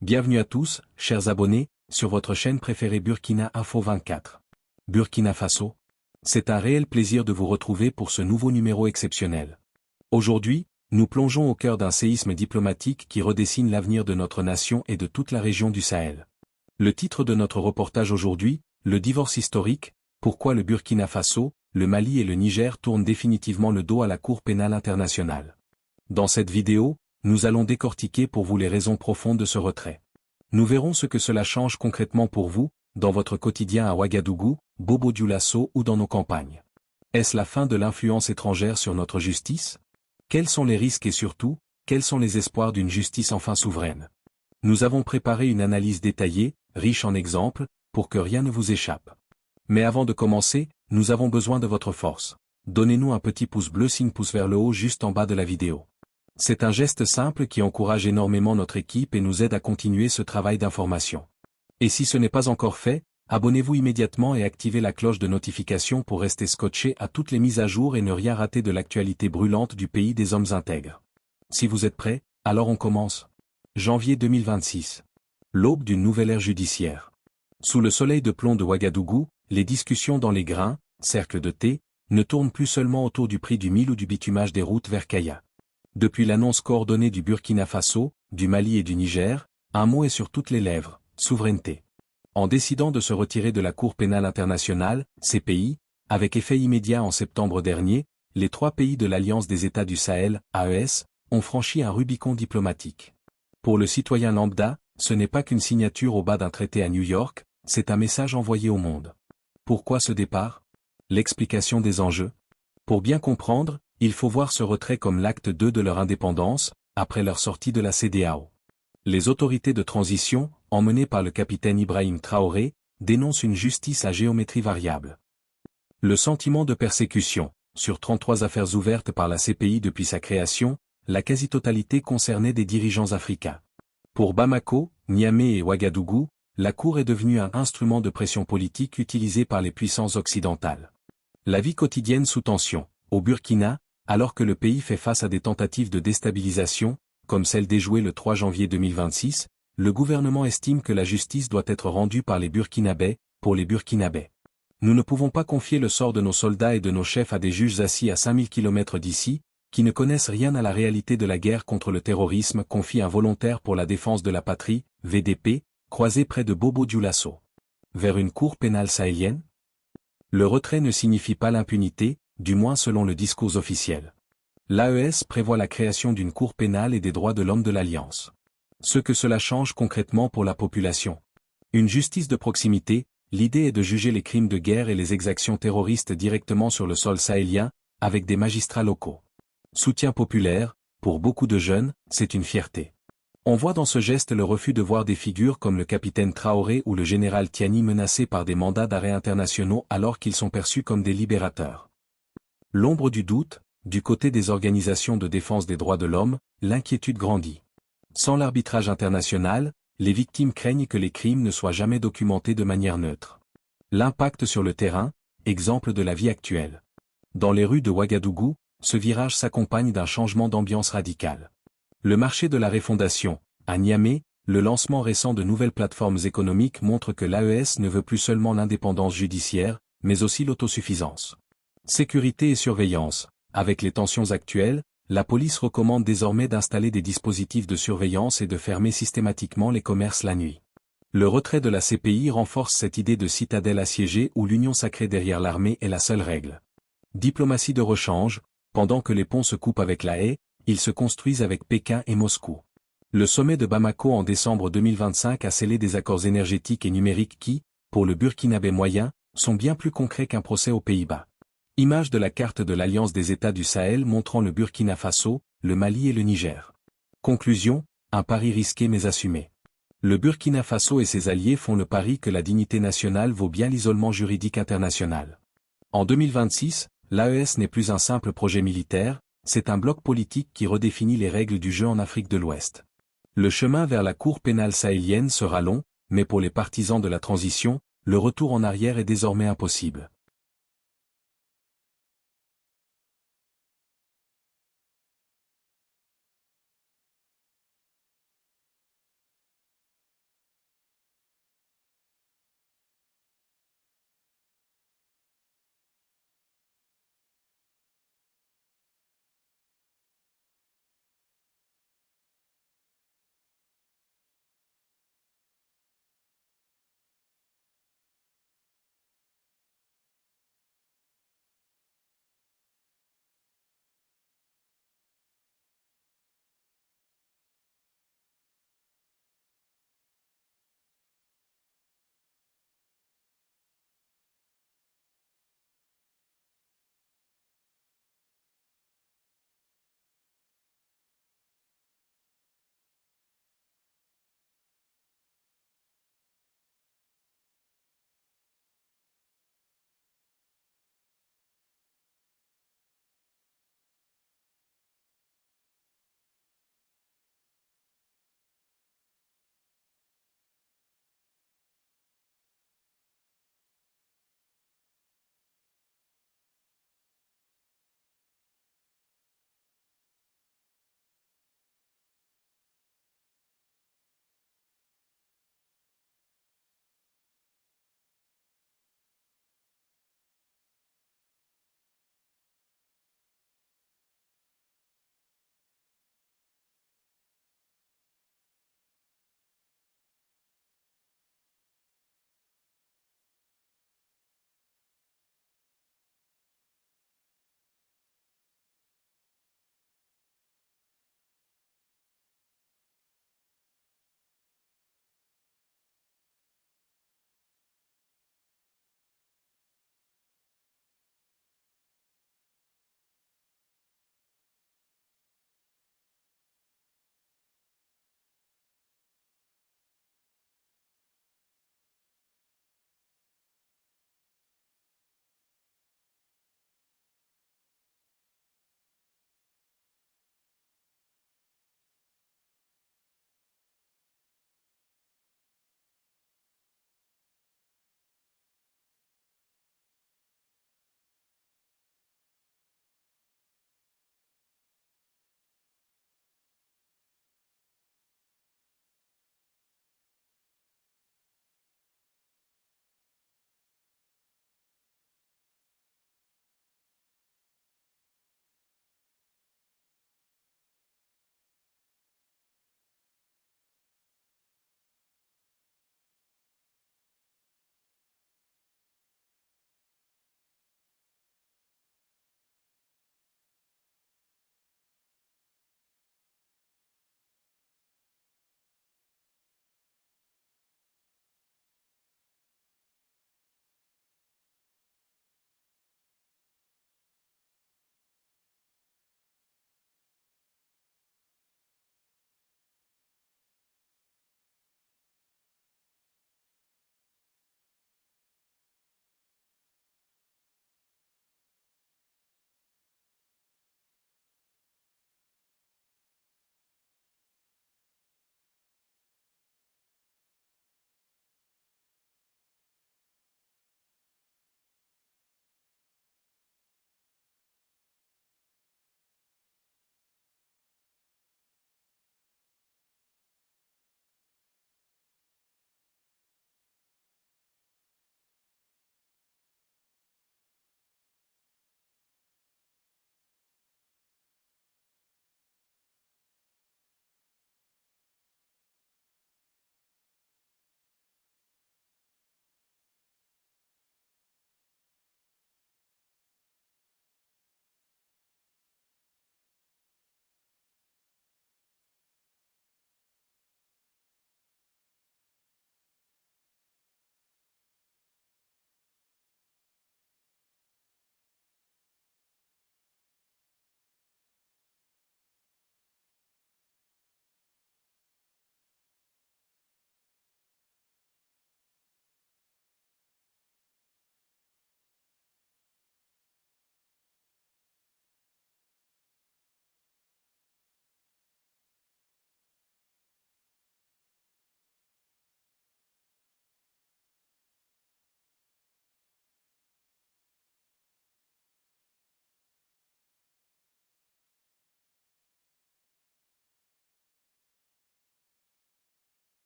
Bienvenue à tous, chers abonnés, sur votre chaîne préférée Burkina Info 24. Burkina Faso. C'est un réel plaisir de vous retrouver pour ce nouveau numéro exceptionnel. Aujourd'hui, nous plongeons au cœur d'un séisme diplomatique qui redessine l'avenir de notre nation et de toute la région du Sahel. Le titre de notre reportage aujourd'hui, le divorce historique, pourquoi le Burkina Faso, le Mali et le Niger tournent définitivement le dos à la Cour pénale internationale. Dans cette vidéo, nous allons décortiquer pour vous les raisons profondes de ce retrait. Nous verrons ce que cela change concrètement pour vous, dans votre quotidien à Ouagadougou, Bobo-Dioulasso ou dans nos campagnes. Est-ce la fin de l'influence étrangère sur notre justice? Quels sont les risques et surtout, quels sont les espoirs d'une justice enfin souveraine? Nous avons préparé une analyse détaillée, riche en exemples, pour que rien ne vous échappe. Mais avant de commencer, nous avons besoin de votre force. Donnez-nous un petit pouce bleu signe pouce vers le haut juste en bas de la vidéo. C'est un geste simple qui encourage énormément notre équipe et nous aide à continuer ce travail d'information. Et si ce n'est pas encore fait, abonnez-vous immédiatement et activez la cloche de notification pour rester scotché à toutes les mises à jour et ne rien rater de l'actualité brûlante du pays des hommes intègres. Si vous êtes prêts, alors on commence. Janvier 2026. L'aube d'une nouvelle ère judiciaire. Sous le soleil de plomb de Ouagadougou, les discussions dans les grains, cercles de thé, ne tournent plus seulement autour du prix du mil ou du bitumage des routes vers Kaya. Depuis l'annonce coordonnée du Burkina Faso, du Mali et du Niger, un mot est sur toutes les lèvres, souveraineté. En décidant de se retirer de la Cour pénale internationale, CPI, avec effet immédiat en septembre dernier, les trois pays de l'Alliance des États du Sahel, AES, ont franchi un Rubicon diplomatique. Pour le citoyen lambda, ce n'est pas qu'une signature au bas d'un traité à New York, c'est un message envoyé au monde. Pourquoi ce départ? L'explication des enjeux. Pour bien comprendre, il faut voir ce retrait comme l'acte 2 de leur indépendance, après leur sortie de la CEDEAO. Les autorités de transition, emmenées par le capitaine Ibrahim Traoré, dénoncent une justice à géométrie variable. Le sentiment de persécution, sur 33 affaires ouvertes par la CPI depuis sa création, la quasi-totalité concernait des dirigeants africains. Pour Bamako, Niamey et Ouagadougou, la Cour est devenue un instrument de pression politique utilisé par les puissances occidentales. La vie quotidienne sous tension. Au Burkina, alors que le pays fait face à des tentatives de déstabilisation, comme celle déjouée le 3 janvier 2026, le gouvernement estime que la justice doit être rendue par les Burkinabés, pour les Burkinabés. Nous ne pouvons pas confier le sort de nos soldats et de nos chefs à des juges assis à 5000 km d'ici, qui ne connaissent rien à la réalité de la guerre contre le terrorisme, confie un volontaire pour la défense de la patrie, VDP, croisé près de Bobo-Dioulasso. Vers une cour pénale sahélienne? Le retrait ne signifie pas l'impunité, du moins selon le discours officiel. L'AES prévoit la création d'une cour pénale et des droits de l'homme de l'Alliance. Ce que cela change concrètement pour la population. Une justice de proximité, l'idée est de juger les crimes de guerre et les exactions terroristes directement sur le sol sahélien, avec des magistrats locaux. Soutien populaire, pour beaucoup de jeunes, c'est une fierté. On voit dans ce geste le refus de voir des figures comme le capitaine Traoré ou le général Tiani menacés par des mandats d'arrêt internationaux alors qu'ils sont perçus comme des libérateurs. L'ombre du doute, du côté des organisations de défense des droits de l'homme, l'inquiétude grandit. Sans l'arbitrage international, les victimes craignent que les crimes ne soient jamais documentés de manière neutre. L'impact sur le terrain, exemple de la vie actuelle. Dans les rues de Ouagadougou, ce virage s'accompagne d'un changement d'ambiance radical. Le marché de la refondation, à Niamey, le lancement récent de nouvelles plateformes économiques montre que l'AES ne veut plus seulement l'indépendance judiciaire, mais aussi l'autosuffisance. Sécurité et surveillance. Avec les tensions actuelles, la police recommande désormais d'installer des dispositifs de surveillance et de fermer systématiquement les commerces la nuit. Le retrait de la CPI renforce cette idée de citadelle assiégée où l'union sacrée derrière l'armée est la seule règle. Diplomatie de rechange, pendant que les ponts se coupent avec la Haye, ils se construisent avec Pékin et Moscou. Le sommet de Bamako en décembre 2025 a scellé des accords énergétiques et numériques qui, pour le Burkinabé moyen, sont bien plus concrets qu'un procès aux Pays-Bas. Image de la carte de l'Alliance des États du Sahel montrant le Burkina Faso, le Mali et le Niger. Conclusion, un pari risqué mais assumé. Le Burkina Faso et ses alliés font le pari que la dignité nationale vaut bien l'isolement juridique international. En 2026, l'AES n'est plus un simple projet militaire, c'est un bloc politique qui redéfinit les règles du jeu en Afrique de l'Ouest. Le chemin vers la Cour pénale sahélienne sera long, mais pour les partisans de la transition, le retour en arrière est désormais impossible.